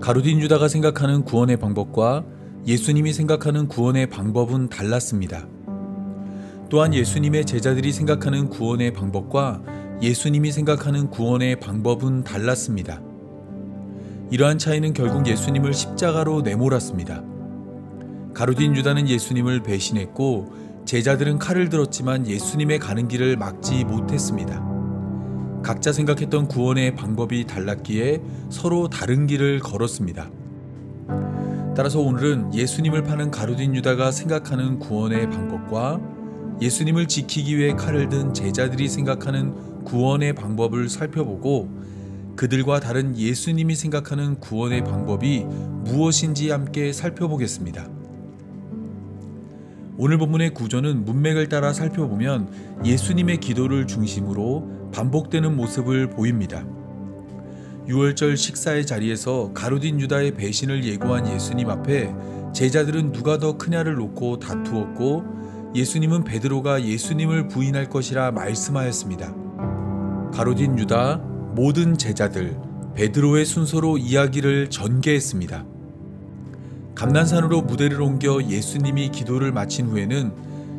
가룟 유다가 생각하는 구원의 방법과 예수님이 생각하는 구원의 방법은 달랐습니다. 또한 예수님의 제자들이 생각하는 구원의 방법과 예수님이 생각하는 구원의 방법은 달랐습니다. 이러한 차이는 결국 예수님을 십자가로 내몰았습니다. 가룟 유다는 예수님을 배신했고 제자들은 칼을 들었지만 예수님의 가는 길을 막지 못했습니다. 각자 생각했던 구원의 방법이 달랐기에 서로 다른 길을 걸었습니다. 따라서 오늘은 예수님을 파는 가룟 유다가 생각하는 구원의 방법과 예수님을 지키기 위해 칼을 든 제자들이 생각하는 구원의 방법을 살펴보고 그들과 다른 예수님이 생각하는 구원의 방법이 무엇인지 함께 살펴보겠습니다. 오늘 본문의 구조는 문맥을 따라 살펴보면 예수님의 기도를 중심으로 반복되는 모습을 보입니다. 유월절 식사의 자리에서 가룟 유다의 배신을 예고한 예수님 앞에 제자들은 누가 더 크냐를 놓고 다투었고 예수님은 베드로가 예수님을 부인할 것이라 말씀하였습니다. 가룟 유다, 모든 제자들, 베드로의 순서로 이야기를 전개했습니다. 감난산으로 무대를 옮겨 예수님이 기도를 마친 후에는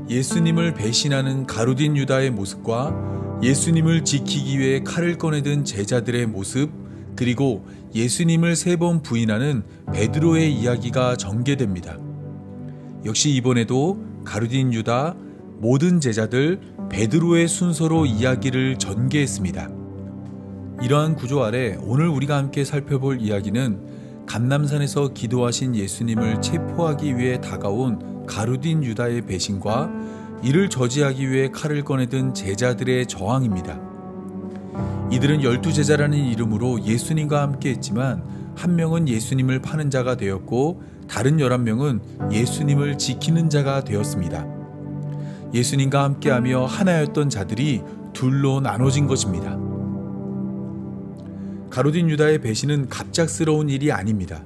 예수님을 배신하는 가룟 유다의 모습과 예수님을 지키기 위해 칼을 꺼내든 제자들의 모습, 그리고 예수님을 3번 부인하는 베드로의 이야기가 전개됩니다. 역시 이번에도 가룟 유다, 모든 제자들, 베드로의 순서로 이야기를 전개했습니다. 이러한 구조 아래 오늘 우리가 함께 살펴볼 이야기는 감람산에서 기도하신 예수님을 체포하기 위해 다가온 가룟 유다의 배신과 이를 저지하기 위해 칼을 꺼내든 제자들의 저항입니다. 이들은 12제자라는 이름으로 예수님과 함께 했지만 한 명은 예수님을 파는 자가 되었고 다른 11명은 예수님을 지키는 자가 되었습니다. 예수님과 함께하며 하나였던 자들이 둘로 나눠진 것입니다. 가룟 유다의 배신은 갑작스러운 일이 아닙니다.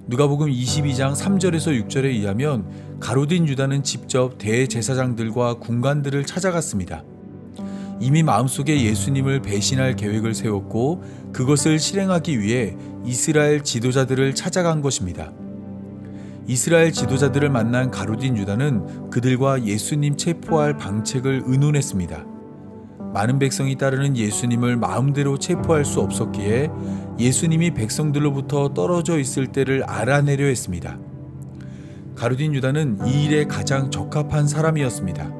누가복음 22장 3절에서 6절에 의하면 가룟 유다는 직접 대제사장들과 군관들을 찾아갔습니다. 이미 마음속에 예수님을 배신할 계획을 세웠고 그것을 실행하기 위해 이스라엘 지도자들을 찾아간 것입니다. 이스라엘 지도자들을 만난 가룟 유다는 그들과 예수님 체포할 방책을 의논했습니다. 많은 백성이 따르는 예수님을 마음대로 체포할 수 없었기에 예수님이 백성들로부터 떨어져 있을 때를 알아내려 했습니다. 가룟 유다는 이 일에 가장 적합한 사람이었습니다.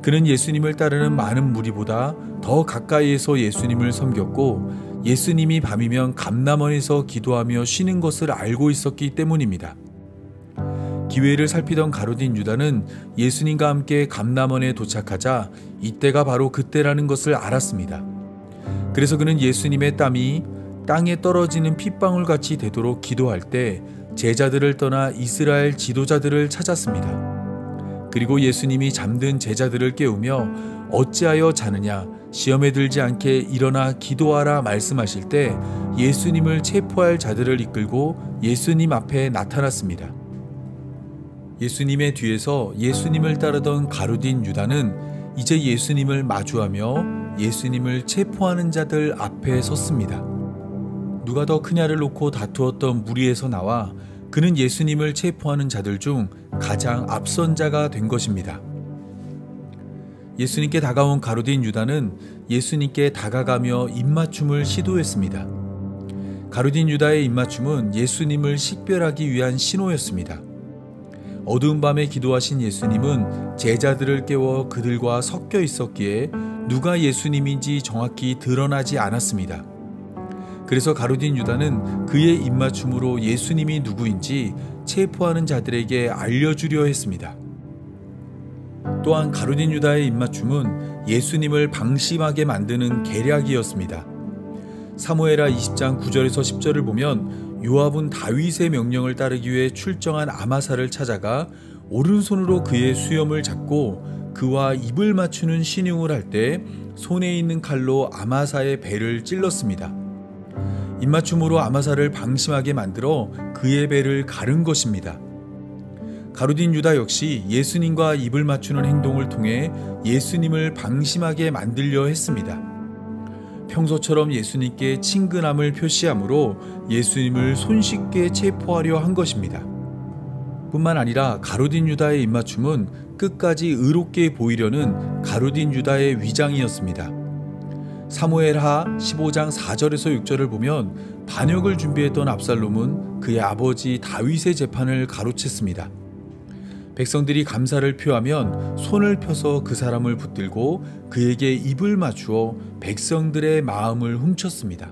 그는 예수님을 따르는 많은 무리보다 더 가까이에서 예수님을 섬겼고 예수님이 밤이면 감람원에서 기도하며 쉬는 것을 알고 있었기 때문입니다. 기회를 살피던 가룟 유다는 예수님과 함께 감람원에 도착하자 이때가 바로 그때라는 것을 알았습니다. 그래서 그는 예수님의 땀이 땅에 떨어지는 핏방울같이 되도록 기도할 때 제자들을 떠나 이스라엘 지도자들을 찾았습니다. 그리고 예수님이 잠든 제자들을 깨우며 어찌하여 자느냐, 시험에 들지 않게 일어나 기도하라 말씀하실 때 예수님을 체포할 자들을 이끌고 예수님 앞에 나타났습니다. 예수님의 뒤에서 예수님을 따르던 가룟 유다는 이제 예수님을 마주하며 예수님을 체포하는 자들 앞에 섰습니다. 누가 더 크냐를 놓고 다투었던 무리에서 나와 그는 예수님을 체포하는 자들 중 가장 앞선 자가 된 것입니다. 예수님께 다가온 가룟 유다는 예수님께 다가가며 입맞춤을 시도했습니다. 가룟 유다의 입맞춤은 예수님을 식별하기 위한 신호였습니다. 어두운 밤에 기도하신 예수님은 제자들을 깨워 그들과 섞여 있었기에 누가 예수님인지 정확히 드러나지 않았습니다. 그래서 가룟 유다는 그의 입맞춤으로 예수님이 누구인지 체포하는 자들에게 알려주려 했습니다. 또한 가룟 유다의 입맞춤은 예수님을 방심하게 만드는 계략이었습니다. 사무엘하 20장 9절에서 10절을 보면 요압은 다윗의 명령을 따르기 위해 출정한 아마사를 찾아가 오른손으로 그의 수염을 잡고 그와 입을 맞추는 신용을 할 때 손에 있는 칼로 아마사의 배를 찔렀습니다. 입맞춤으로 아마사를 방심하게 만들어 그의 배를 가른 것입니다. 가룟 유다 역시 예수님과 입을 맞추는 행동을 통해 예수님을 방심하게 만들려 했습니다. 평소처럼 예수님께 친근함을 표시하므로 예수님을 손쉽게 체포하려 한 것입니다. 뿐만 아니라 가룟 유다의 입맞춤은 끝까지 의롭게 보이려는 가룟 유다의 위장이었습니다. 사무엘하 15장 4절에서 6절을 보면 반역을 준비했던 압살롬은 그의 아버지 다윗의 재판을 가로챘습니다. 백성들이 감사를 표하면 손을 펴서 그 사람을 붙들고 그에게 입을 맞추어 백성들의 마음을 훔쳤습니다.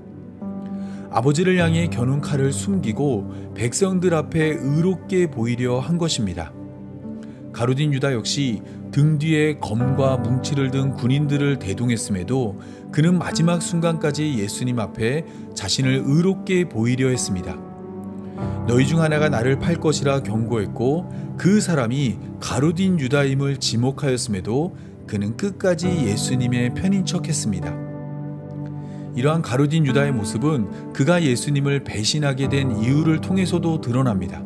아버지를 향해 겨눈 칼을 숨기고 백성들 앞에 의롭게 보이려 한 것입니다. 가룟 유다 역시 등 뒤에 검과 뭉치를 든 군인들을 대동했음에도 그는 마지막 순간까지 예수님 앞에 자신을 의롭게 보이려 했습니다. 너희 중 하나가 나를 팔 것이라 경고했고 그 사람이 가룟 유다임을 지목하였음에도 그는 끝까지 예수님의 편인 척했습니다. 이러한 가룟 유다의 모습은 그가 예수님을 배신하게 된 이유를 통해서도 드러납니다.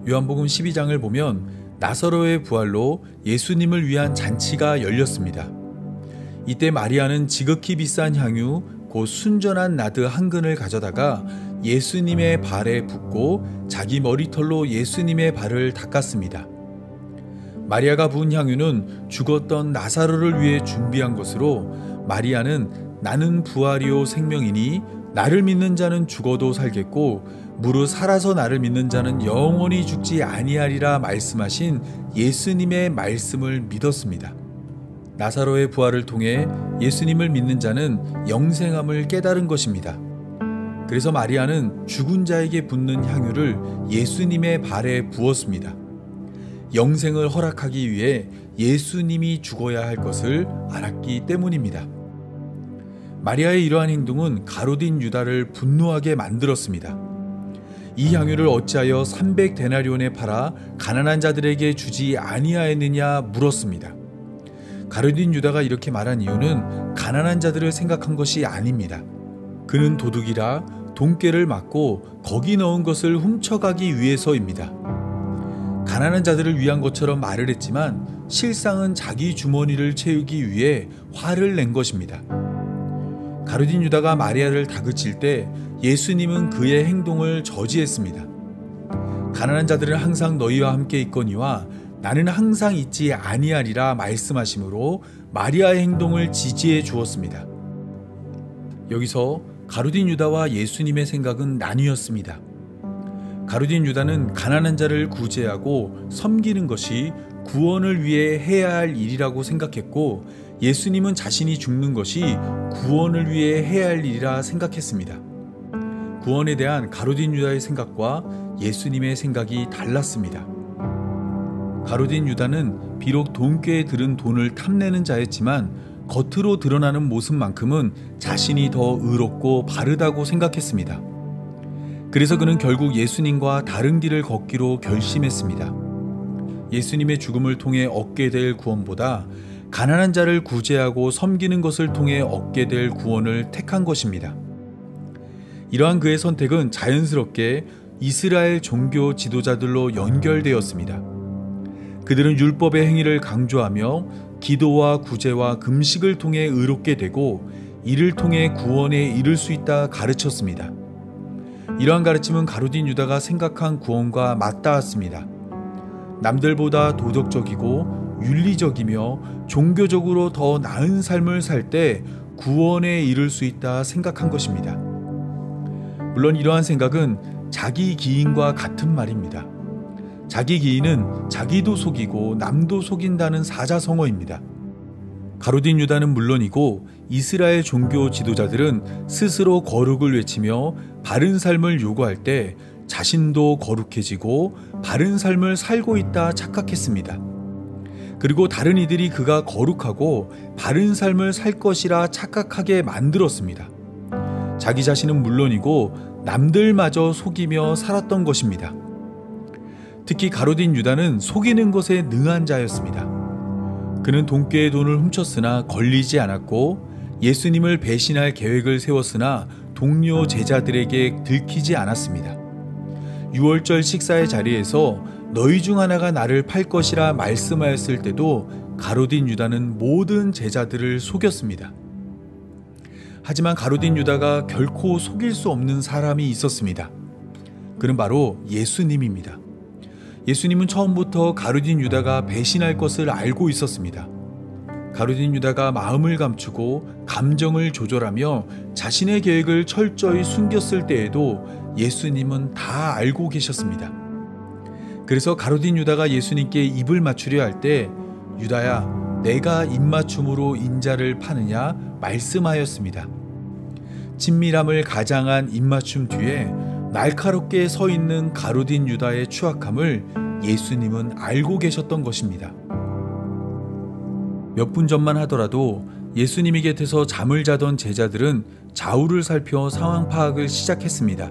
요한복음 12장을 보면 나사로의 부활로 예수님을 위한 잔치가 열렸습니다. 이때 마리아는 지극히 비싼 향유 곧 순전한 나드 한 근을 가져다가 예수님의 발에 붓고 자기 머리털로 예수님의 발을 닦았습니다. 마리아가 부은 향유는 죽었던 나사로를 위해 준비한 것으로 마리아는 나는 부활이요 생명이니 나를 믿는 자는 죽어도 살겠고 무릇 살아서 나를 믿는 자는 영원히 죽지 아니하리라 말씀하신 예수님의 말씀을 믿었습니다. 나사로의 부활을 통해 예수님을 믿는 자는 영생함을 깨달은 것입니다. 그래서 마리아는 죽은 자에게 붓는 향유를 예수님의 발에 부었습니다. 영생을 허락하기 위해 예수님이 죽어야 할 것을 알았기 때문입니다. 마리아의 이러한 행동은 가룟 유다를 분노하게 만들었습니다. 이 향유를 어찌하여 300데나리온에 팔아 가난한 자들에게 주지 아니하였느냐 물었습니다. 가룟 유다가 이렇게 말한 이유는 가난한 자들을 생각한 것이 아닙니다. 그는 도둑이라 돈꾀를 맞고 거기 넣은 것을 훔쳐가기 위해서입니다. 가난한 자들을 위한 것처럼 말을 했지만 실상은 자기 주머니를 채우기 위해 화를 낸 것입니다. 가룟 유다가 마리아를 다그칠 때 예수님은 그의 행동을 저지했습니다. 가난한 자들은 항상 너희와 함께 있거니와 나는 항상 있지 아니하리라 말씀하시므로 마리아의 행동을 지지해 주었습니다. 여기서 가룟 유다와 예수님의 생각은 나뉘었습니다. 가룟 유다는 가난한 자를 구제하고 섬기는 것이 구원을 위해 해야 할 일이라고 생각했고 예수님은 자신이 죽는 것이 구원을 위해 해야 할 일이라 생각했습니다. 구원에 대한 가룟 유다의 생각과 예수님의 생각이 달랐습니다. 가룟 유다는 비록 돈꾀에 들은 돈을 탐내는 자였지만 겉으로 드러나는 모습만큼은 자신이 더 의롭고 바르다고 생각했습니다. 그래서 그는 결국 예수님과 다른 길을 걷기로 결심했습니다. 예수님의 죽음을 통해 얻게 될 구원보다 가난한 자를 구제하고 섬기는 것을 통해 얻게 될 구원을 택한 것입니다. 이러한 그의 선택은 자연스럽게 이스라엘 종교 지도자들로 연결되었습니다. 그들은 율법의 행위를 강조하며 기도와 구제와 금식을 통해 의롭게 되고 이를 통해 구원에 이를 수 있다 가르쳤습니다. 이러한 가르침은 가룟 유다가 생각한 구원과 맞닿았습니다. 남들보다 도덕적이고 윤리적이며 종교적으로 더 나은 삶을 살 때 구원에 이를 수 있다 생각한 것입니다. 물론 이러한 생각은 자기 기인과 같은 말입니다. 자기 기인은 자기도 속이고 남도 속인다는 사자성어입니다. 가룟 유다는 물론이고 이스라엘 종교 지도자들은 스스로 거룩을 외치며 바른 삶을 요구할 때 자신도 거룩해지고 바른 삶을 살고 있다 착각했습니다. 그리고 다른 이들이 그가 거룩하고 바른 삶을 살 것이라 착각하게 만들었습니다. 자기 자신은 물론이고 남들마저 속이며 살았던 것입니다. 특히 가룟 유다는 속이는 것에 능한 자였습니다. 그는 돈꾀의 돈을 훔쳤으나 걸리지 않았고 예수님을 배신할 계획을 세웠으나 동료 제자들에게 들키지 않았습니다. 유월절 식사의 자리에서 너희 중 하나가 나를 팔 것이라 말씀하였을 때도 가룟 유다는 모든 제자들을 속였습니다. 하지만 가룟 유다가 결코 속일 수 없는 사람이 있었습니다. 그는 바로 예수님입니다. 예수님은 처음부터 가룟 유다가 배신할 것을 알고 있었습니다. 가룟 유다가 마음을 감추고 감정을 조절하며 자신의 계획을 철저히 숨겼을 때에도 예수님은 다 알고 계셨습니다. 그래서 가룟 유다가 예수님께 입을 맞추려 할 때 유다야, 내가 입맞춤으로 인자를 파느냐 말씀하였습니다. 친밀함을 가장한 입맞춤 뒤에 날카롭게 서 있는 가룟 유다의 추악함을 예수님은 알고 계셨던 것입니다. 몇 분 전만 하더라도 예수님이 곁에서 잠을 자던 제자들은 좌우를 살펴 상황 파악을 시작했습니다.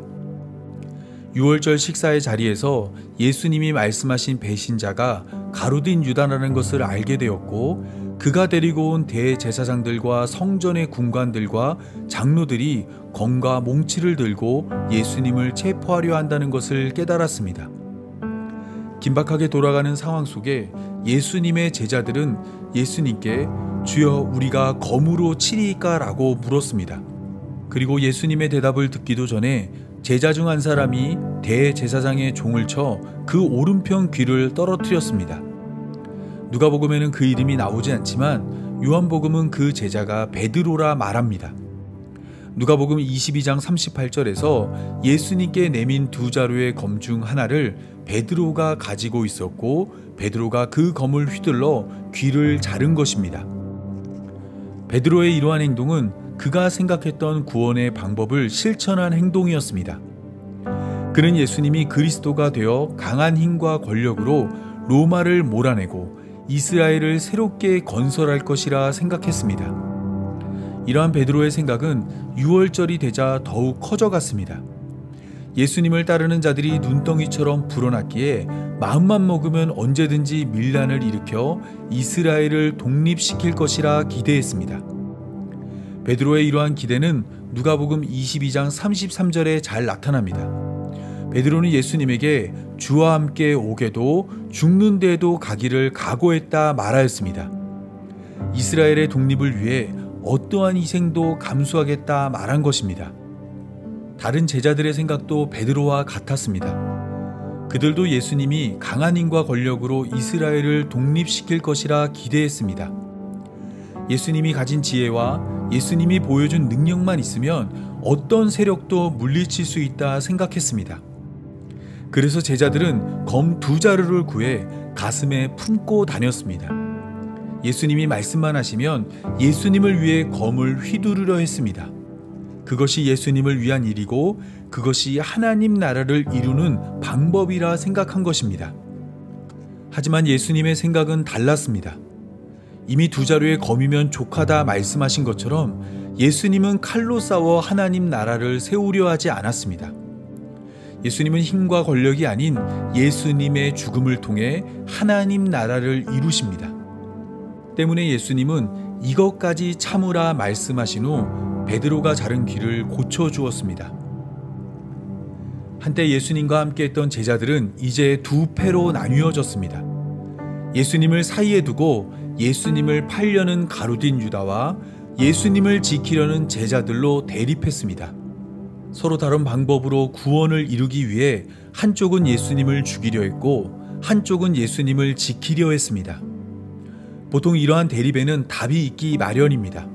유월절 식사의 자리에서 예수님이 말씀하신 배신자가 가룟 유다라는 것을 알게 되었고, 그가 데리고 온 대제사장들과 성전의 군관들과 장로들이 검과 몽치를 들고 예수님을 체포하려 한다는 것을 깨달았습니다. 긴박하게 돌아가는 상황 속에 예수님의 제자들은 예수님께 주여, 우리가 검으로 치리이까? 라고 물었습니다. 그리고 예수님의 대답을 듣기도 전에 제자 중 한 사람이 대제사장의 종을 쳐 그 오른편 귀를 떨어뜨렸습니다. 누가복음에는 그 이름이 나오지 않지만 요한복음은 그 제자가 베드로라 말합니다. 누가복음 22장 38절에서 예수님께 내민 두 자루의 검 중 하나를 베드로가 가지고 있었고 베드로가 그 검을 휘둘러 귀를 자른 것입니다. 베드로의 이러한 행동은 그가 생각했던 구원의 방법을 실천한 행동이었습니다. 그는 예수님이 그리스도가 되어 강한 힘과 권력으로 로마를 몰아내고 이스라엘을 새롭게 건설할 것이라 생각했습니다. 이러한 베드로의 생각은 유월절이 되자 더욱 커져갔습니다. 예수님을 따르는 자들이 눈덩이처럼 불어났기에 마음만 먹으면 언제든지 밀란을 일으켜 이스라엘을 독립시킬 것이라 기대했습니다. 베드로의 이러한 기대는 누가복음 22장 33절에 잘 나타납니다. 베드로는 예수님에게 주와 함께 오게도 죽는 데에도 가기를 각오했다 말하였습니다. 이스라엘의 독립을 위해 어떠한 희생도 감수하겠다 말한 것입니다. 다른 제자들의 생각도 베드로와 같았습니다. 그들도 예수님이 강한 힘과 권력으로 이스라엘을 독립시킬 것이라 기대했습니다. 예수님이 가진 지혜와 예수님이 보여준 능력만 있으면 어떤 세력도 물리칠 수 있다 생각했습니다. 그래서 제자들은 검 두 자루를 구해 가슴에 품고 다녔습니다. 예수님이 말씀만 하시면 예수님을 위해 검을 휘두르려 했습니다. 그것이 예수님을 위한 일이고 그것이 하나님 나라를 이루는 방법이라 생각한 것입니다. 하지만 예수님의 생각은 달랐습니다. 이미 두 자루의 검이면 족하다 말씀하신 것처럼 예수님은 칼로 싸워 하나님 나라를 세우려 하지 않았습니다. 예수님은 힘과 권력이 아닌 예수님의 죽음을 통해 하나님 나라를 이루십니다. 때문에 예수님은 이것까지 참으라 말씀하신 후 베드로가 자른 귀를 고쳐주었습니다. 한때 예수님과 함께했던 제자들은 이제 두 패로 나뉘어졌습니다. 예수님을 사이에 두고 예수님을 팔려는 가룟 유다와 예수님을 지키려는 제자들로 대립했습니다. 서로 다른 방법으로 구원을 이루기 위해 한쪽은 예수님을 죽이려 했고 한쪽은 예수님을 지키려 했습니다. 보통 이러한 대립에는 답이 있기 마련입니다.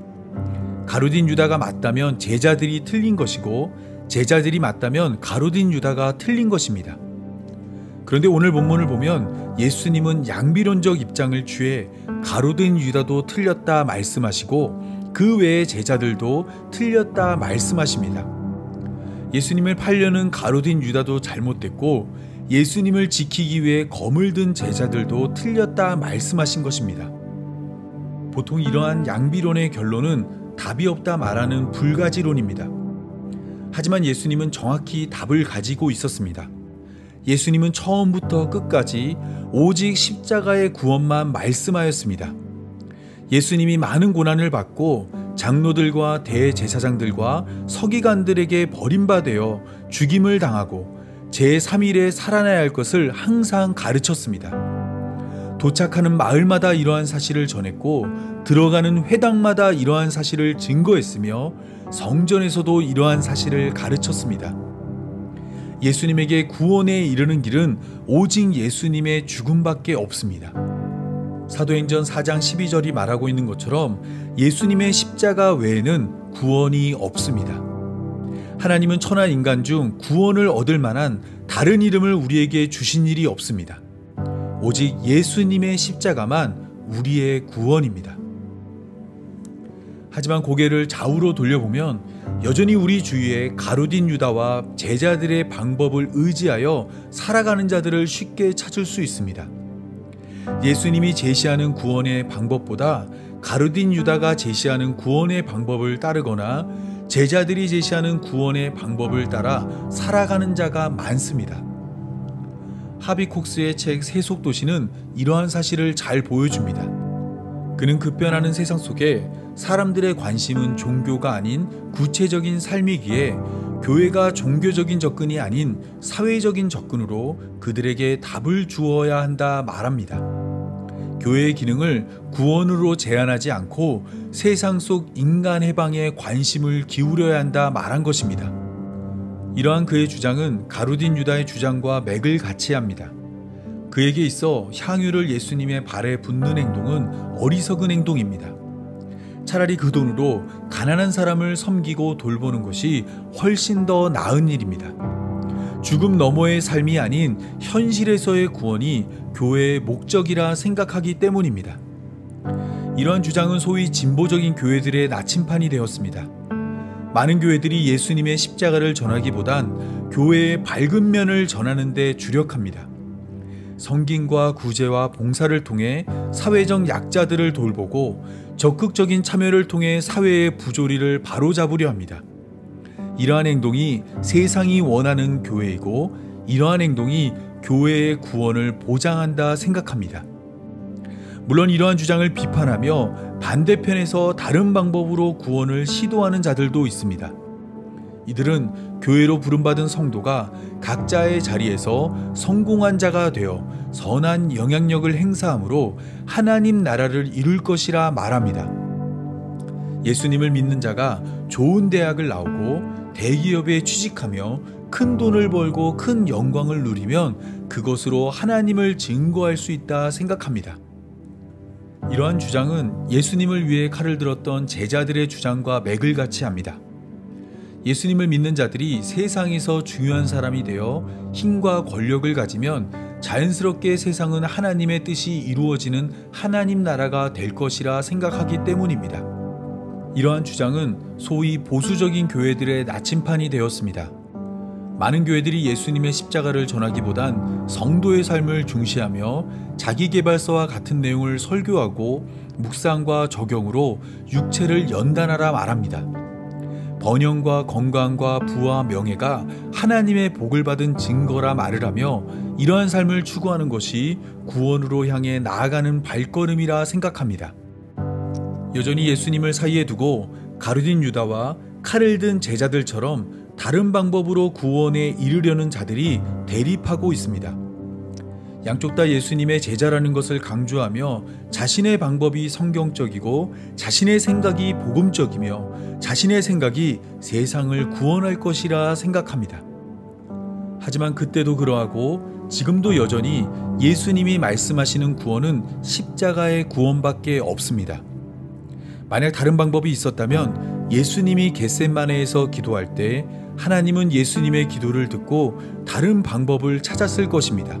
가룟 유다가 맞다면 제자들이 틀린 것이고 제자들이 맞다면 가룟 유다가 틀린 것입니다. 그런데 오늘 본문을 보면 예수님은 양비론적 입장을 취해 가룟 유다도 틀렸다 말씀하시고 그 외의 제자들도 틀렸다 말씀하십니다. 예수님을 팔려는 가룟 유다도 잘못됐고 예수님을 지키기 위해 검을 든 제자들도 틀렸다 말씀하신 것입니다. 보통 이러한 양비론의 결론은 답이 없다 말하는 불가지론입니다. 하지만 예수님은 정확히 답을 가지고 있었습니다. 예수님은 처음부터 끝까지 오직 십자가의 구원만 말씀하였습니다. 예수님이 많은 고난을 받고 장로들과 대제사장들과 서기관들에게 버림받아 죽임을 당하고 제3일에 살아나야 할 것을 항상 가르쳤습니다. 도착하는 마을마다 이러한 사실을 전했고 들어가는 회당마다 이러한 사실을 증거했으며 성전에서도 이러한 사실을 가르쳤습니다. 예수님에게 구원에 이르는 길은 오직 예수님의 죽음밖에 없습니다. 사도행전 4장 12절이 말하고 있는 것처럼 예수님의 십자가 외에는 구원이 없습니다. 하나님은 천하 인간 중 구원을 얻을 만한 다른 이름을 우리에게 주신 일이 없습니다. 오직 예수님의 십자가만 우리의 구원입니다. 하지만 고개를 좌우로 돌려보면 여전히 우리 주위에 가룟 유다와 제자들의 방법을 의지하여 살아가는 자들을 쉽게 찾을 수 있습니다. 예수님이 제시하는 구원의 방법보다 가룟 유다가 제시하는 구원의 방법을 따르거나 제자들이 제시하는 구원의 방법을 따라 살아가는 자가 많습니다. 하비콕스의 책 세속도시는 이러한 사실을 잘 보여줍니다. 그는 급변하는 세상 속에 사람들의 관심은 종교가 아닌 구체적인 삶이기에 교회가 종교적인 접근이 아닌 사회적인 접근으로 그들에게 답을 주어야 한다 말합니다. 교회의 기능을 구원으로 제한하지 않고 세상 속 인간 해방에 관심을 기울여야 한다 말한 것입니다. 이러한 그의 주장은 가룟 유다의 주장과 맥을 같이 합니다. 그에게 있어 향유를 예수님의 발에 붓는 행동은 어리석은 행동입니다. 차라리 그 돈으로 가난한 사람을 섬기고 돌보는 것이 훨씬 더 나은 일입니다. 죽음 너머의 삶이 아닌 현실에서의 구원이 교회의 목적이라 생각하기 때문입니다. 이러한 주장은 소위 진보적인 교회들의 나침판이 되었습니다. 많은 교회들이 예수님의 십자가를 전하기보단 교회의 밝은 면을 전하는 데 주력합니다. 성김과 구제와 봉사를 통해 사회적 약자들을 돌보고 적극적인 참여를 통해 사회의 부조리를 바로잡으려 합니다. 이러한 행동이 세상이 원하는 교회이고 이러한 행동이 교회의 구원을 보장한다 생각합니다. 물론 이러한 주장을 비판하며 반대편에서 다른 방법으로 구원을 시도하는 자들도 있습니다. 이들은 교회로 부름받은 성도가 각자의 자리에서 성공한 자가 되어 선한 영향력을 행사함으로 하나님 나라를 이룰 것이라 말합니다. 예수님을 믿는 자가 좋은 대학을 나오고 대기업에 취직하며 큰 돈을 벌고 큰 영광을 누리면 그것으로 하나님을 증거할 수 있다 생각합니다. 이러한 주장은 예수님을 위해 칼을 들었던 제자들의 주장과 맥을 같이 합니다. 예수님을 믿는 자들이 세상에서 중요한 사람이 되어 힘과 권력을 가지면 자연스럽게 세상은 하나님의 뜻이 이루어지는 하나님 나라가 될 것이라 생각하기 때문입니다. 이러한 주장은 소위 보수적인 교회들의 나침판이 되었습니다. 많은 교회들이 예수님의 십자가를 전하기보단 성도의 삶을 중시하며 자기계발서와 같은 내용을 설교하고 묵상과 적용으로 육체를 연단하라 말합니다. 번영과 건강과 부와 명예가 하나님의 복을 받은 증거라 말을 하며 이러한 삶을 추구하는 것이 구원으로 향해 나아가는 발걸음이라 생각합니다. 여전히 예수님을 사이에 두고 가룟 유다와 칼을 든 제자들처럼 다른 방법으로 구원에 이르려는 자들이 대립하고 있습니다. 양쪽 다 예수님의 제자라는 것을 강조하며 자신의 방법이 성경적이고 자신의 생각이 복음적이며 자신의 생각이 세상을 구원할 것이라 생각합니다. 하지만 그때도 그러하고 지금도 여전히 예수님이 말씀하시는 구원은 십자가의 구원밖에 없습니다. 만약 다른 방법이 있었다면 예수님이 겟세마네에서 기도할 때 하나님은 예수님의 기도를 듣고 다른 방법을 찾았을 것입니다.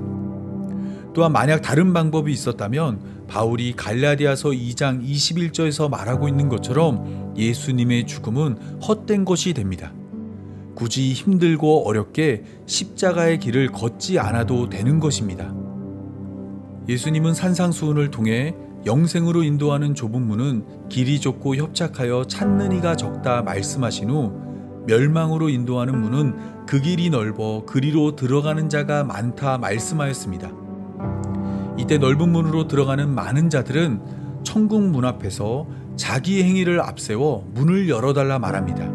또한 만약 다른 방법이 있었다면 바울이 갈라디아서 2장 21절에서 말하고 있는 것처럼 예수님의 죽음은 헛된 것이 됩니다. 굳이 힘들고 어렵게 십자가의 길을 걷지 않아도 되는 것입니다. 예수님은 산상수훈을 통해 영생으로 인도하는 좁은 문은 길이 좁고 협착하여 찾는 이가 적다 말씀하신 후 멸망으로 인도하는 문은 그 길이 넓어 그리로 들어가는 자가 많다 말씀하였습니다. 이때 넓은 문으로 들어가는 많은 자들은 천국 문 앞에서 자기 행위를 앞세워 문을 열어달라 말합니다.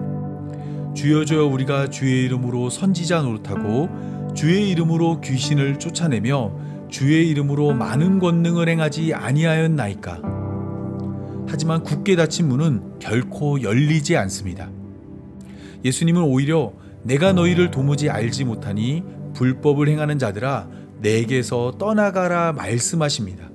주여 주여 우리가 주의 이름으로 선지자 노릇하고 주의 이름으로 귀신을 쫓아내며 주의 이름으로 많은 권능을 행하지 아니하였나이까. 하지만 굳게 닫힌 문은 결코 열리지 않습니다. 예수님은 오히려 내가 너희를 도무지 알지 못하니 불법을 행하는 자들아 내게서 떠나가라 말씀하십니다.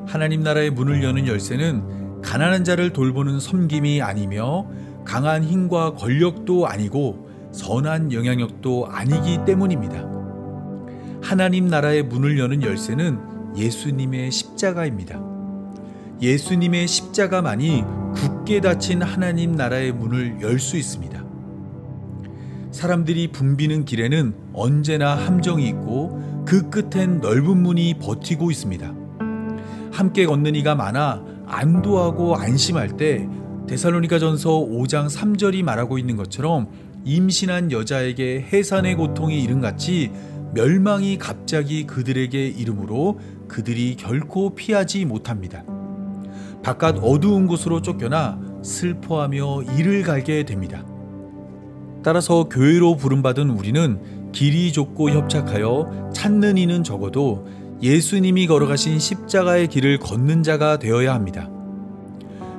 하나님 나라의 문을 여는 열쇠는 가난한 자를 돌보는 섬김이 아니며 강한 힘과 권력도 아니고 선한 영향력도 아니기 때문입니다. 하나님 나라의 문을 여는 열쇠는 예수님의 십자가입니다. 예수님의 십자가만이 굳게 닫힌 하나님 나라의 문을 열 수 있습니다. 사람들이 붐비는 길에는 언제나 함정이 있고 그 끝엔 넓은 문이 버티고 있습니다. 함께 걷는 이가 많아 안도하고 안심할 때 데살로니가전서 5장 3절이 말하고 있는 것처럼 임신한 여자에게 해산의 고통이 이름같이 멸망이 갑자기 그들에게 이르므로 그들이 결코 피하지 못합니다. 바깥 어두운 곳으로 쫓겨나 슬퍼하며 이를 갈게 됩니다. 따라서 교회로 부름받은 우리는 길이 좁고 협착하여 찾는 이는 적어도 예수님이 걸어가신 십자가의 길을 걷는 자가 되어야 합니다.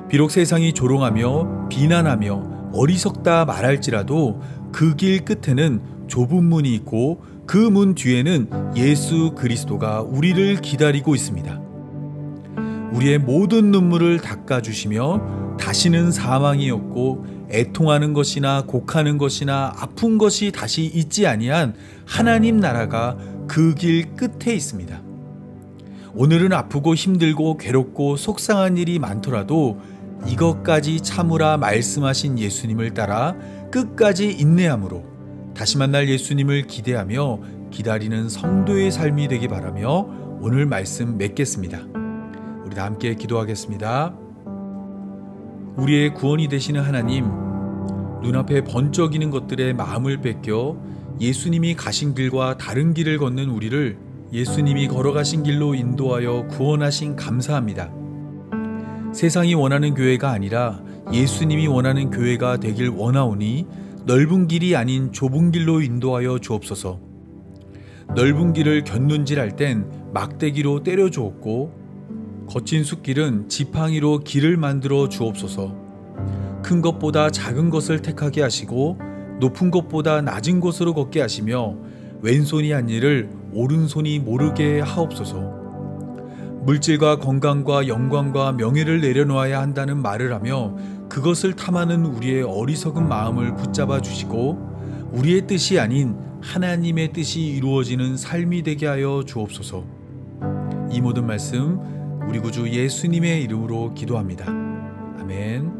비록 세상이 조롱하며 비난하며 어리석다 말할지라도 그 길 끝에는 좁은 문이 있고 그 문 뒤에는 예수 그리스도가 우리를 기다리고 있습니다. 우리의 모든 눈물을 닦아주시며 다시는 사망이 없고 애통하는 것이나 곡하는 것이나 아픈 것이 다시 있지 아니한 하나님 나라가 그 길 끝에 있습니다. 오늘은 아프고 힘들고 괴롭고 속상한 일이 많더라도 이것까지 참으라 말씀하신 예수님을 따라 끝까지 인내함으로 다시 만날 예수님을 기대하며 기다리는 성도의 삶이 되기 바라며 오늘 말씀 맺겠습니다. 우리 다 함께 기도하겠습니다. 우리의 구원이 되시는 하나님, 눈앞에 번쩍이는 것들에 마음을 뺏겨 예수님이 가신 길과 다른 길을 걷는 우리를 예수님이 걸어가신 길로 인도하여 구원하신 감사합니다. 세상이 원하는 교회가 아니라 예수님이 원하는 교회가 되길 원하오니 넓은 길이 아닌 좁은 길로 인도하여 주옵소서. 넓은 길을 견눈질할 땐 막대기로 때려 주었고 거친 숲길은 지팡이로 길을 만들어 주옵소서. 큰 것보다 작은 것을 택하게 하시고 높은 것보다 낮은 곳으로 걷게 하시며 왼손이 한 일을 오른손이 모르게 하옵소서. 물질과 건강과 영광과 명예를 내려놓아야 한다는 말을 하며 그것을 탐하는 우리의 어리석은 마음을 붙잡아 주시고 우리의 뜻이 아닌 하나님의 뜻이 이루어지는 삶이 되게 하여 주옵소서. 이 모든 말씀 우리 구주 예수님의 이름으로 기도합니다. 아멘.